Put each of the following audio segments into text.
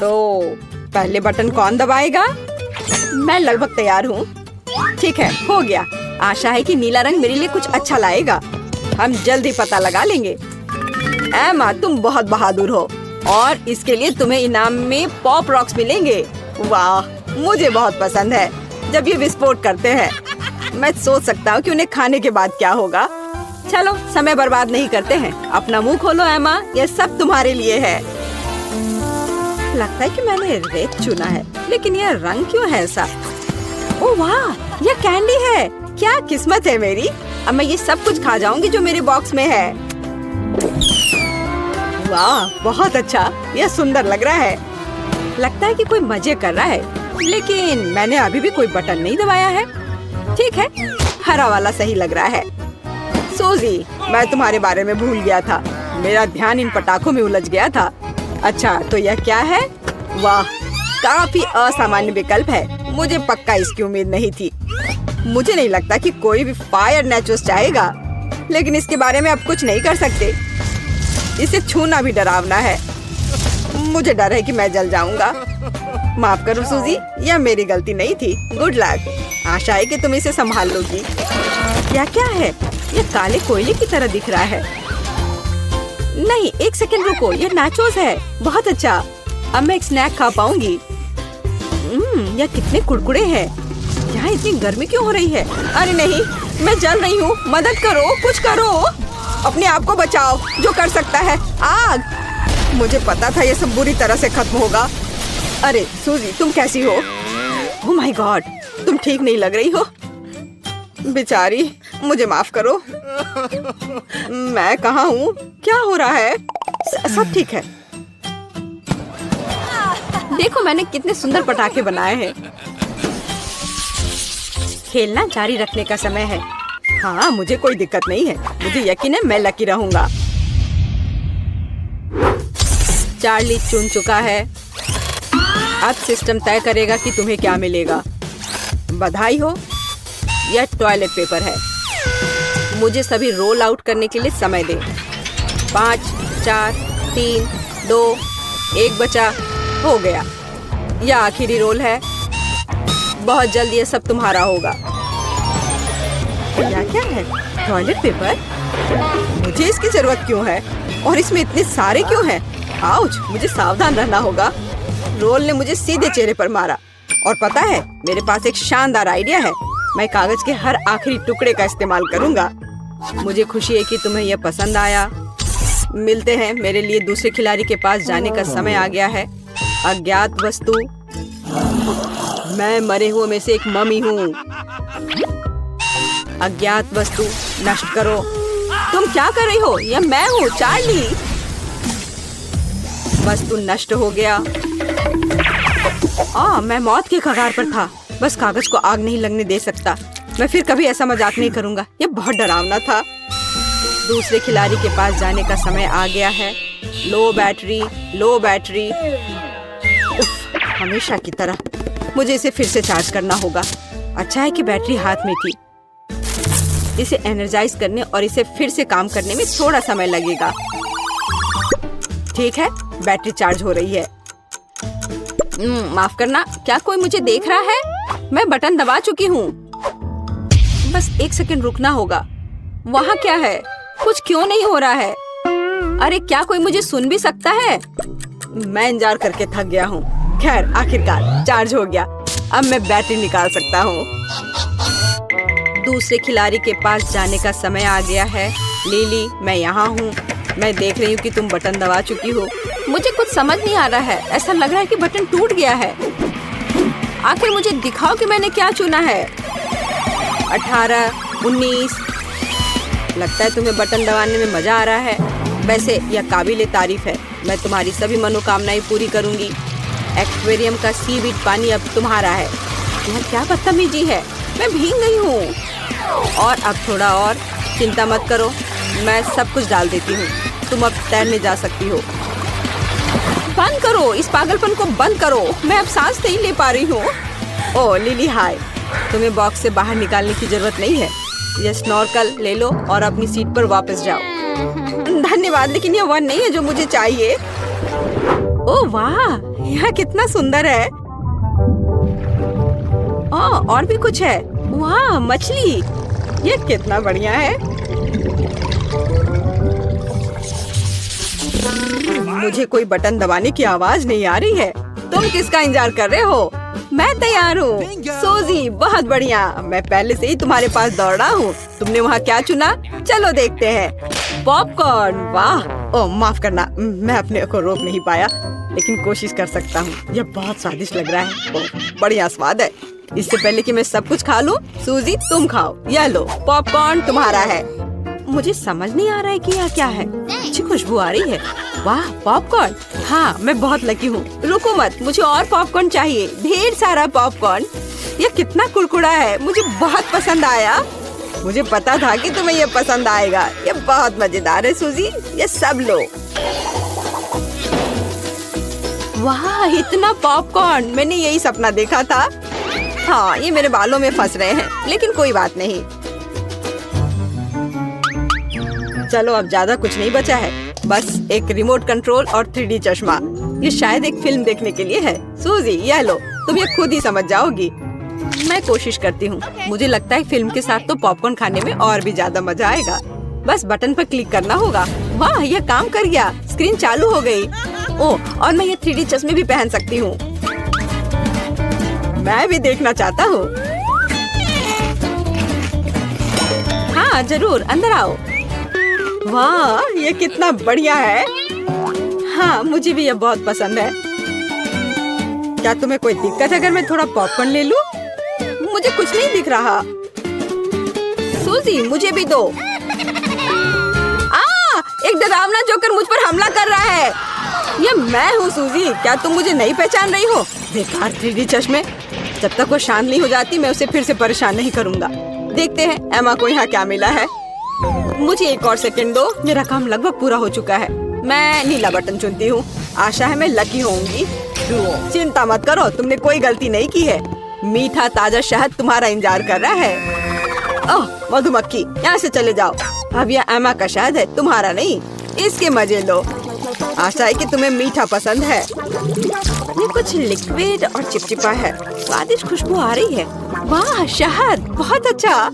तो पहले बटन कौन दबाएगा? मैं लगभग तैयार हूँ। ठीक है, हो गया। आशा है कि नीला रंग मेरे लिए कुछ अच्छा लाएगा। हम जल्द ही पता लगा लेंगे। एमा, तुम बहुत बहादुर हो और इसके लिए तुम्हें इनाम में पॉप रॉक्स मिलेंगे। वाह, मुझे बहुत पसंद है जब ये विस्फोट करते हैं। मैं सोच सकता हूँ कि उन्हें खाने के बाद क्या होगा। चलो, समय बर्बाद नहीं करते हैं। अपना मुंह खोलो एमा, ये सब तुम्हारे लिए है। लगता है कि मैंने रेड चुना है, लेकिन यह रंग क्यों है ऐसा? ओह वाह, यह कैंडी है। क्या किस्मत है मेरी। अब मैं ये सब कुछ खा जाऊंगी जो मेरे बॉक्स में है। वाह, बहुत अच्छा। यह सुंदर लग रहा है। लगता है कि कोई मजे कर रहा है, लेकिन मैंने अभी भी कोई बटन नहीं दबाया है। ठीक है, हरा वाला सही लग रहा है। सूजी, मैं तुम्हारे बारे में भूल गया था। मेरा ध्यान इन पटाखों में उलझ गया था। अच्छा, तो यह क्या है? वाह, काफी असामान्य विकल्प है। मुझे पक्का इसकी उम्मीद नहीं थी। मुझे नहीं लगता कि कोई भी फायर नेचोस चाहेगा, लेकिन इसके बारे में अब कुछ नहीं कर सकते। इसे छूना भी डरावना है। मुझे डर है कि मैं जल जाऊंगा। माफ करो सूजी, यह मेरी गलती नहीं थी। Good luck. आशा है कि तुम इसे संभाल लोगी। क्या क्या है? यह काले कोयले की तरह दिख रहा है। नहीं, एक सेकंड रुको, यह नाचोस है। बहुत अच्छा, अब मैं एक स्नैक खा पाऊंगी। यह कितने कुरकुरे हैं। यहाँ इतनी गर्मी क्यों हो रही है? अरे नहीं, मैं जल रही हूँ। मदद करो, कुछ करो। अपने आप को बचाओ, जो कर सकता है। आग! मुझे पता था ये सब बुरी तरह से खत्म होगा। अरे सूजी, तुम कैसी हो? ओह माय गॉड, तुम ठीक नहीं लग रही हो। बेचारी, मुझे माफ करो। मैं कहाँ हूँ? क्या हो रहा है? सब ठीक है। देखो, मैंने कितने सुंदर पटाखे बनाए हैं। खेलना जारी रखने का समय है। हाँ, मुझे कोई दिक्कत नहीं है। मुझे यकीन है मैं लकी रहूंगा। चार्ली चुन चुका है। अब सिस्टम तय करेगा कि तुम्हें क्या मिलेगा। बधाई हो, यह टॉयलेट पेपर है। मुझे सभी रोल आउट करने के लिए समय दे। 5, 4, 3, 2, 1 बचा। हो गया। यह आखिरी रोल है। बहुत जल्द ये सब तुम्हारा होगा। क्या क्या है? Toilet paper? मुझे इसकी जरूरत क्यों है? और इसमें इतने सारे क्यों हैं? आउच, मुझे सावधान रहना होगा। रोल ने मुझे सीधे चेहरे पर मारा। और पता है, मेरे पास एक शानदार आइडिया है। मैं कागज के हर आखिरी टुकड़े का इस्तेमाल करूंगा। मुझे खुशी है कि तुम्हें यह पसंद आया। मिलते हैं। मेरे लिए दूसरे खिलाड़ी के पास जाने का समय आ गया है। अज्ञात वस्तु। मैं मरे हुए में से एक मम्मी हूँ। अज्ञात वस्तु नष्ट करो। तुम क्या कर रही हो? यह मैं हूँ, चार्ली। वस्तु नष्ट हो गया। मैं मौत के कगार पर था। बस कागज को आग नहीं लगने दे सकता। मैं फिर कभी ऐसा मजाक नहीं करूंगा। यह बहुत डरावना था। दूसरे खिलाड़ी के पास जाने का समय आ गया है। लो बैटरी, लो बैटरी। हमेशा की तरह मुझे इसे फिर से चार्ज करना होगा। अच्छा है कि बैटरी हाथ में थी। इसे एनर्जाइज करने और इसे फिर से काम करने में थोड़ा समय लगेगा। ठीक है, बैटरी चार्ज हो रही है। माफ करना, क्या कोई मुझे देख रहा है? मैं बटन दबा चुकी हूँ। बस एक सेकंड रुकना होगा। वहाँ क्या है? कुछ क्यों नहीं हो रहा है? अरे, क्या कोई मुझे सुन भी सकता है? मैं इंतजार करके थक गया हूँ। खैर, आखिरकार चार्ज हो गया। अब मैं बैटरी निकाल सकता हूँ। दूसरे खिलाड़ी के पास जाने का समय आ गया है। लिली, मैं यहाँ हूँ। मैं देख रही हूँ कि तुम बटन दबा चुकी हो। मुझे कुछ समझ नहीं आ रहा है। ऐसा लग रहा है कि बटन टूट गया है। आखिर मुझे दिखाओ कि मैंने क्या चुना है। 18, 19। लगता है तुम्हें बटन दबाने में मजा आ रहा है। वैसे यह काबिले तारीफ है। मैं तुम्हारी सभी मनोकामनाएं पूरी करूंगी। एक्वेरियम का सीवीड पानी अब तुम्हारा है। यह क्या बदतमीजी है? मैं भीग गई हूँ। और अब थोड़ा और। चिंता मत करो, मैं सब कुछ डाल देती हूँ। तुम अब तैरने जा सकती हो। बंद करो, इस पागलपन को बंद करो। मैं अब सांस नहीं ले पा रही हूँ। ओह लिली, हाय। तुम्हें बॉक्स से बाहर निकालने की जरूरत नहीं है। यह स्नॉर्कल ले लो और अपनी सीट पर वापस जाओ। धन्यवाद, लेकिन यह वह नहीं है जो मुझे चाहिए। ओह वाह, यह कितना सुंदर है। और भी कुछ है। वाह, मछली, यह कितना बढ़िया है। मुझे कोई बटन दबाने की आवाज नहीं आ रही है। तुम किसका इंतजार कर रहे हो? मैं तैयार हूँ। सोजी, बहुत बढ़िया। मैं पहले से ही तुम्हारे पास दौड़ा हूँ। तुमने वहाँ क्या चुना? चलो देखते हैं। पॉपकॉर्न, वाह। ओह माफ करना, मैं अपने को रोक नहीं पाया, लेकिन कोशिश कर सकता हूँ। यह बहुत स्वादिष्ट लग रहा है। ओह, बढ़िया स्वाद है। इससे पहले कि मैं सब कुछ खा लूं, सूजी तुम खाओ। यह लो, पॉपकॉर्न तुम्हारा है। मुझे समझ नहीं आ रहा है कि यह क्या है। अच्छी खुशबू आ रही है। वाह, पॉपकॉर्न। हाँ, मैं बहुत लकी हूँ। रुको मत, मुझे और पॉपकॉर्न चाहिए, ढेर सारा पॉपकॉर्न। यह कितना कुरकुरा है, मुझे बहुत पसंद आया। मुझे पता था कि तुम्हें यह पसंद आएगा। यह बहुत मजेदार है सूजी, ये सब लो। वाह, इतना पॉपकॉर्न, मैंने यही सपना देखा था। हाँ, ये मेरे बालों में फंस रहे हैं, लेकिन कोई बात नहीं। चलो, अब ज्यादा कुछ नहीं बचा है, बस एक रिमोट कंट्रोल और 3D चश्मा। ये शायद एक फिल्म देखने के लिए है। सूजी, यह लो, तुम ये खुद ही समझ जाओगी। मैं कोशिश करती हूँ। मुझे लगता है फिल्म के साथ तो पॉपकॉर्न खाने में और भी ज्यादा मजा आएगा। बस बटन पर क्लिक करना होगा। वाह, यह काम कर गया, स्क्रीन चालू हो गई। ओह, और मैं ये 3D चश्मे भी पहन सकती हूँ। मैं भी देखना चाहता हूँ। हाँ जरूर, अंदर आओ। वाह, ये कितना बढ़िया है। हाँ, मुझे भी यह बहुत पसंद है। क्या तुम्हें कोई दिक्कत है अगर मैं थोड़ा पॉपकॉर्न ले लूं? मुझे कुछ नहीं दिख रहा। सूजी, मुझे भी दो। एक डरावना जोकर मुझ पर हमला कर रहा है। ये मैं हूँ सूजी, क्या तुम मुझे नहीं पहचान रही हो? बेकार 3D चश्मे। जब तक वो शांत नहीं हो जाती, मैं उसे फिर से परेशान नहीं करूँगा। देखते हैं एमा को यहाँ क्या मिला है। मुझे एक और सेकंड दो, मेरा काम लगभग पूरा हो चुका है। मैं नीला बटन चुनती हूँ। आशा है मैं लकी होंगी। चिंता मत करो, तुमने कोई गलती नहीं की है। मीठा ताजा शहद तुम्हारा इंतजार कर रहा है। ओह, मधुमक्खी, यहाँ से चले जाओ। अब यह एमा का शहद है, तुम्हारा नहीं। इसके मजे लो। आशा है कि तुम्हें मीठा पसंद है। ये कुछ लिक्विड और चिपचिपा है। स्वादिष्ट खुशबू आ रही है। वाह, शहद बहुत अच्छा।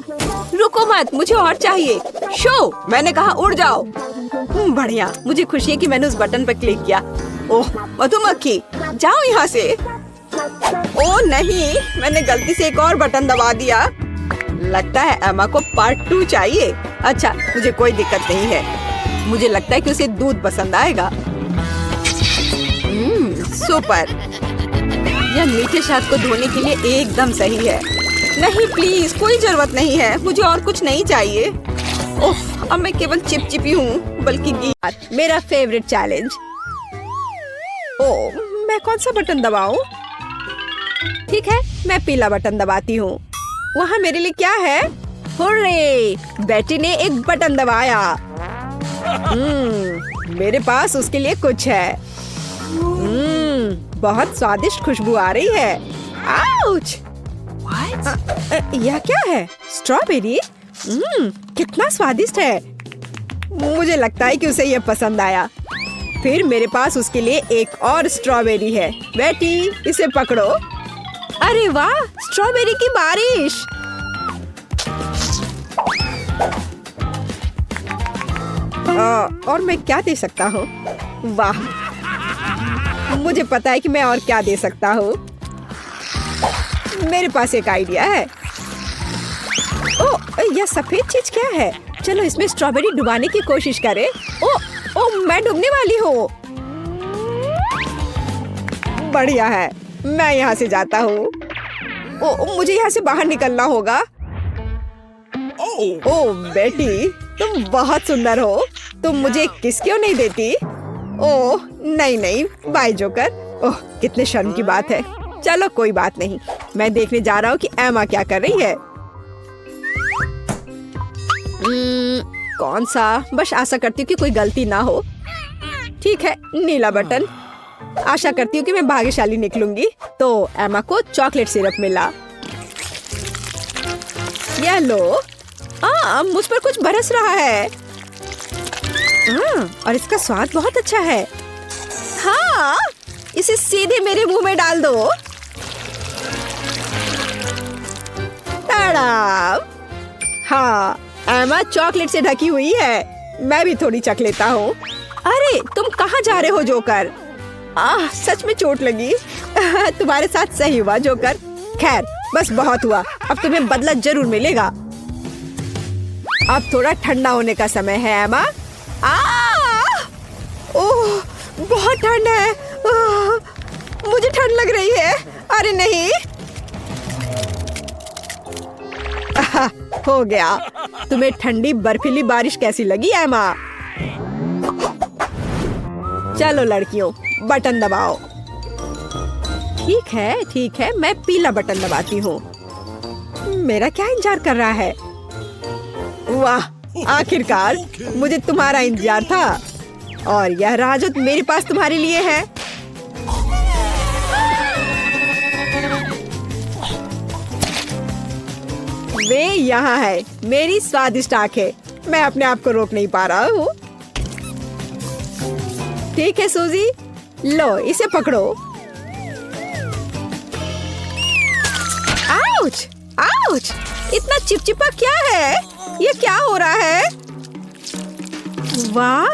रुको मत, मुझे और चाहिए। शो, मैंने कहा उड़ जाओ। बढ़िया, मुझे खुशी है कि मैंने उस बटन पर क्लिक किया। ओह मधुमक्खी, जाओ यहाँ से। ओह नहीं, मैंने गलती से एक और बटन दबा दिया। लगता है एमा को पार्ट 2 चाहिए। अच्छा, मुझे कोई दिक्कत नहीं है। मुझे लगता है कि उसे दूध पसंद आएगा। सुपर। यह मीठे शहद को धोने के लिए एकदम सही है। नहीं प्लीज, कोई जरूरत नहीं है। मुझे और कुछ नहीं चाहिए। ओह, अब मैं केवल चिपचिपी हूँ, बल्कि गीला। मेरा फेवरेट चैलेंज। ओह, मैं कौन सा बटन दबाऊं? ठीक है, मैं पीला बटन दबाती हूँ। वहाँ मेरे लिए क्या है? हुर्रे! बेटी ने एक बटन दबाया। मेरे पास उसके लिए कुछ है। बहुत स्वादिष्ट खुशबू आ रही है। आउच! यह क्या है? स्ट्रॉबेरी? कितना स्वादिष्ट है। मुझे लगता है कि उसे यह पसंद आया। फिर मेरे पास उसके लिए एक और स्ट्रॉबेरी है। बेटी, इसे पकड़ो। अरे वाह, स्ट्रॉबेरी की बारिश। और मैं क्या दे सकता हूँ? वाह, मुझे पता है कि मैं और क्या दे सकता हूँ। मेरे पास एक आइडिया है। ओह, यह सफेद चीज क्या है? चलो इसमें स्ट्रॉबेरी डुबाने की कोशिश करें। ओह, मैं डूबने वाली हूँ। बढ़िया है, मैं यहाँ से जाता हूँ। ओह, मुझे यहाँ से बाहर निकलना होगा। ओह बेटी, तुम बहुत सुंदर हो। तुम मुझे किस क्यों नहीं देती? ओह नहीं, बाय जोकर। ओह, कितने शर्म की बात है। चलो कोई बात नहीं, मैं देखने जा रहा हूँ कि एमा क्या कर रही है। कौन सा? बस आशा करती हूँ कि कोई गलती ना हो। ठीक है, नीला बटन। आशा करती हूँ कि मैं भाग्यशाली निकलूंगी। तो एमा को चॉकलेट सिरप मिला। यह लो। मुझ पर कुछ बरस रहा है। और इसका स्वाद बहुत अच्छा है। हाँ, इसे सीधे मेरे मुंह में डाल दो। टाड़ा! हाँ, एमा चॉकलेट से ढकी हुई है। मैं भी थोड़ी चख लेता हूँ। अरे तुम कहाँ जा रहे हो जोकर? सच में चोट लगी। तुम्हारे साथ सही हुआ जोकर। खैर बस बहुत हुआ, अब तुम्हें बदला जरूर मिलेगा। अब थोड़ा ठंडा होने का समय है एमा। ओह बहुत ठंड है। मुझे ठंड लग रही है। अरे नहीं। हो गया। तुम्हें ठंडी बर्फीली बारिश कैसी लगी एमा? चलो लड़कियों, बटन दबाओ। ठीक है, मैं पीला बटन दबाती हूँ। मेरा क्या इंतजार कर रहा है? वाह, आखिरकार मुझे तुम्हारा इंतजार था। और यह रहा जो मेरे पास तुम्हारे लिए है। वे यहाँ है, मेरी स्वादिष्ट आंखें। मैं अपने आप को रोक नहीं पा रहा हूँ। ठीक है सूजी, लो इसे पकड़ो। आउच! आउच! इतना चिपचिपा क्या है? ये क्या हो रहा है? वाह,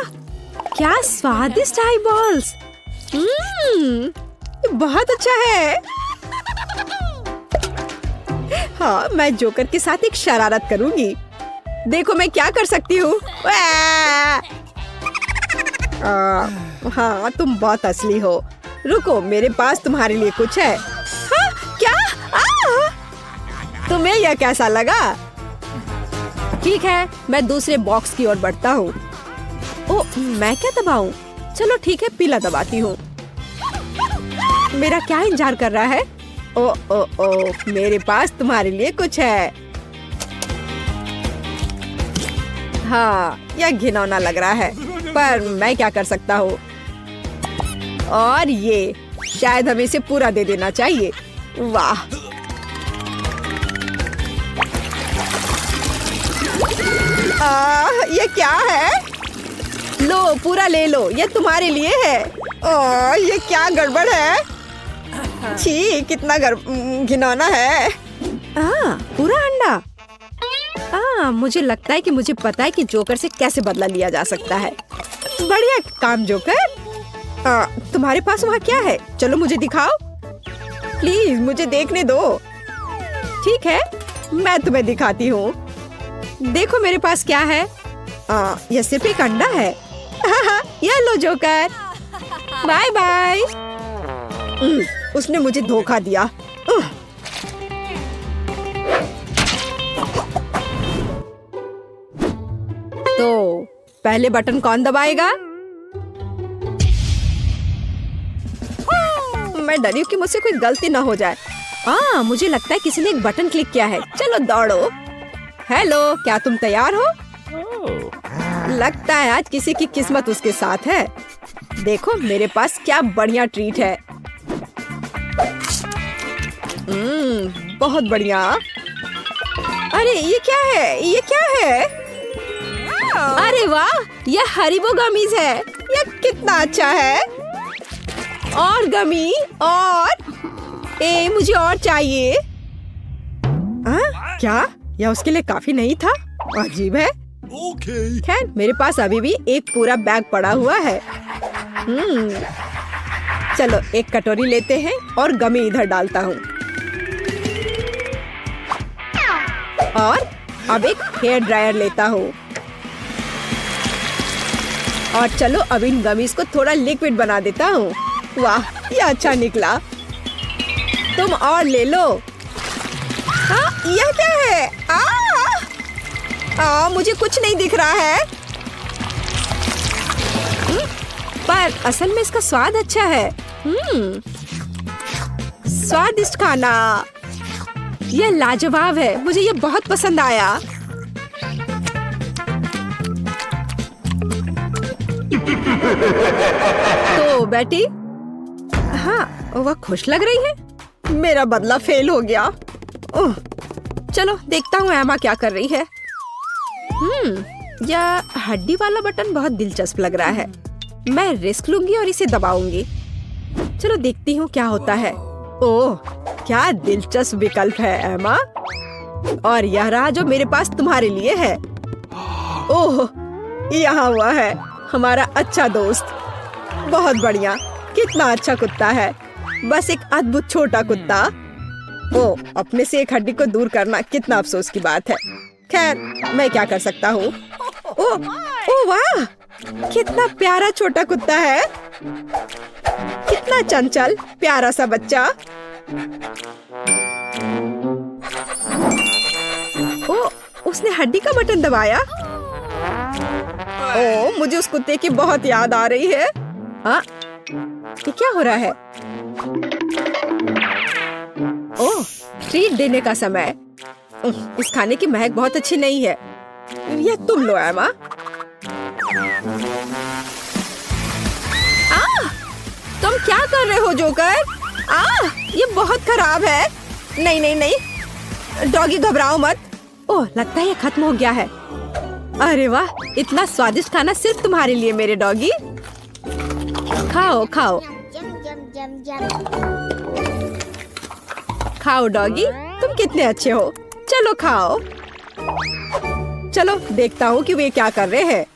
क्या स्वादिष्ट आई बॉल्स। बहुत अच्छा है। हाँ, मैं जोकर के साथ एक शरारत करूंगी। देखो मैं क्या कर सकती हूँ। हाँ, तुम बहुत असली हो। रुको, मेरे पास तुम्हारे लिए कुछ है। हाँ, क्या? तुम्हें यह कैसा लगा? ठीक है, मैं दूसरे बॉक्स की ओर बढ़ता हूँ। ओह, मैं क्या दबाऊं? चलो ठीक है, पीला दबाती हूँ। मेरा क्या इंतजार कर रहा है? ओ, मेरे पास तुम्हारे लिए कुछ है। हाँ, यह घिनौना लग रहा है, पर मैं क्या कर सकता हूँ? और ये शायद हमें इसे पूरा दे देना चाहिए। वाह, ये क्या है? लो, पूरा ले लो, ये तुम्हारे लिए है। ये क्या गड़बड़ है? छी, कितना घिनौना है। पूरा अंडा। मुझे लगता है कि मुझे पता है कि जोकर से कैसे बदला लिया जा सकता है। बढ़िया काम जोकर। तुम्हारे पास वहाँ क्या है? चलो मुझे दिखाओ। प्लीज मुझे देखने दो। ठीक है, मैं तुम्हें दिखाती हूँ। देखो मेरे पास क्या है। यह सिर्फ एक अंडा है। यह लो जोकर। Bye bye. उसने मुझे धोखा दिया। तो पहले बटन कौन दबाएगा? मैं डरी हूँ कि मुझसे कोई गलती ना हो जाए। मुझे लगता है किसी ने एक बटन क्लिक किया है। चलो दौड़ो। हेलो, क्या तुम तैयार हो? लगता है आज किसी की किस्मत उसके साथ है। देखो मेरे पास क्या बढ़िया ट्रीट है। बहुत बढ़िया। अरे ये क्या है? ये क्या है? अरे वाह, यह हरीबो गमीज है। यह कितना अच्छा है। और गमी, और मुझे और चाहिए। क्या यह उसके लिए काफी नहीं था? अजीब है। खैर, मेरे पास अभी भी एक पूरा बैग पड़ा हुआ है। चलो एक कटोरी लेते हैं और गमी इधर डालता हूँ। और अब एक हेयर ड्रायर लेता हूँ। और चलो अब इन गमीज को थोड़ा लिक्विड बना देता हूँ। वाह, ये अच्छा निकला। तुम और ले लो। यह क्या है? मुझे कुछ नहीं दिख रहा है। पर असल में इसका स्वाद अच्छा है। स्वादिष्ट खाना। यह लाजवाब है। मुझे यह बहुत पसंद आया। तो बेटी, वह खुश लग रही है। मेरा बदला फेल हो गया। चलो देखता हूँ एमा क्या कर रही है। यह हड्डी वाला बटन बहुत दिलचस्प लग रहा है। मैं रिस्क लूंगी और इसे दबाऊंगी। चलो देखती हूँ क्या होता है। ओह, क्या दिलचस्प विकल्प है एमा। और यह रहा जो मेरे पास तुम्हारे लिए है। ओह, यहाँ हुआ है हमारा अच्छा दोस्त। बहुत बढ़िया, कितना अच्छा कुत्ता है। बस एक अद्भुत छोटा कुत्ता। ओह, अपने से एक हड्डी को दूर करना कितना अफसोस की बात है। खैर, मैं क्या कर सकता हूँ। ओह, ओह वाह, कितना प्यारा छोटा कुत्ता है। कितना चंचल प्यारा सा बच्चा। ओह, उसने हड्डी का बटन दबाया। ओह, मुझे उस कुत्ते की बहुत याद आ रही है। हाँ, ये क्या हो रहा है? ओह, ट्रीट देने का समय। इस खाने की महक बहुत अच्छी नहीं है। यह तुम लो एमा। तुम क्या कर रहे हो जोकर? ये बहुत खराब है। नहीं नहीं नहीं, डॉगी घबराओ मत। ओह, लगता है ये खत्म हो गया है। अरे वाह, इतना स्वादिष्ट खाना सिर्फ तुम्हारे लिए मेरे डॉगी। खाओ खाओ खाओ डॉगी, तुम कितने अच्छे हो। चलो खाओ। चलो देखता हूँ कि वे क्या कर रहे हैं।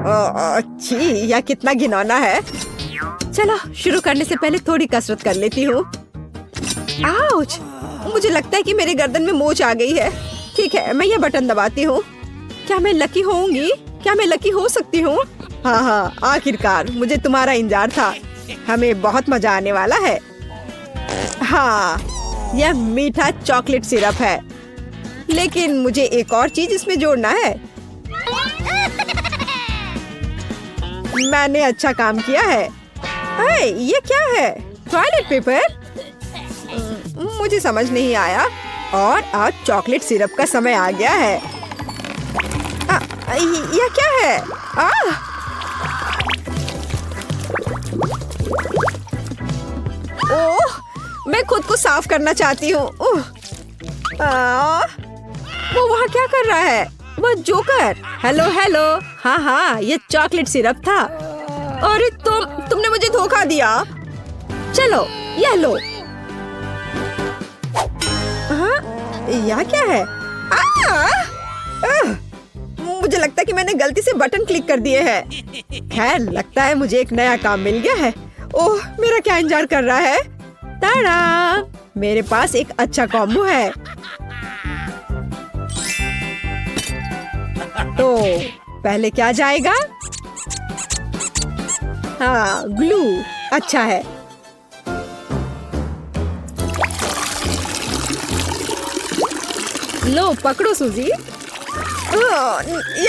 अच्छी, यह कितना घिनौना है। चलो शुरू करने से पहले थोड़ी कसरत कर लेती हूँ। आउच! मुझे लगता है कि मेरे गर्दन में मोच आ गई है। ठीक है, मैं यह बटन दबाती हूँ। क्या मैं लकी होऊंगी? क्या मैं लकी हो सकती हूँ? हाँ हाँ, आखिरकार मुझे तुम्हारा इंतजार था। हमें बहुत मजा आने वाला है। हाँ, यह मीठा चॉकलेट सिरप है, लेकिन मुझे एक और चीज इसमें जोड़ना है। मैंने अच्छा काम किया है। ये क्या है? Toilet paper? मुझे समझ नहीं आया। और आज चॉकलेट सिरप का समय आ गया है। यह क्या है? ओह, मैं खुद को साफ करना चाहती हूँ। वो वहाँ क्या कर रहा है? वो जोकर। Hello hello. हाँ हाँ, ये चॉकलेट सिरप था। अरे तुमने मुझे धोखा दिया। चलो यह लो। हाँ, यह क्या है? मुझे लगता है कि मैंने गलती से बटन क्लिक कर दिए हैं। खैर, लगता है मुझे एक नया काम मिल गया है। ओह, मेरा क्या इंतजार कर रहा है? ताड़ा! मेरे पास एक अच्छा कॉम्बो है। तो पहले क्या जाएगा? हाँ, ग्लू अच्छा है। लो पकड़ो सूजी। ये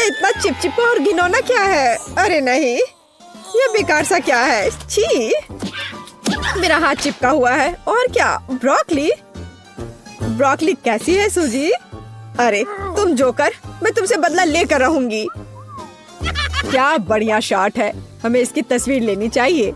इतना चिपचिपा और घिनौना क्या है? अरे नहीं, ये बेकार सा क्या है? छी, मेरा हाथ चिपका हुआ है। और क्या, ब्रोकली? ब्रोकली कैसी है सूजी? अरे तुम जोकर, मैं तुमसे बदला लेकर रहूंगी। क्या बढ़िया शॉट है, हमें इसकी तस्वीर लेनी चाहिए।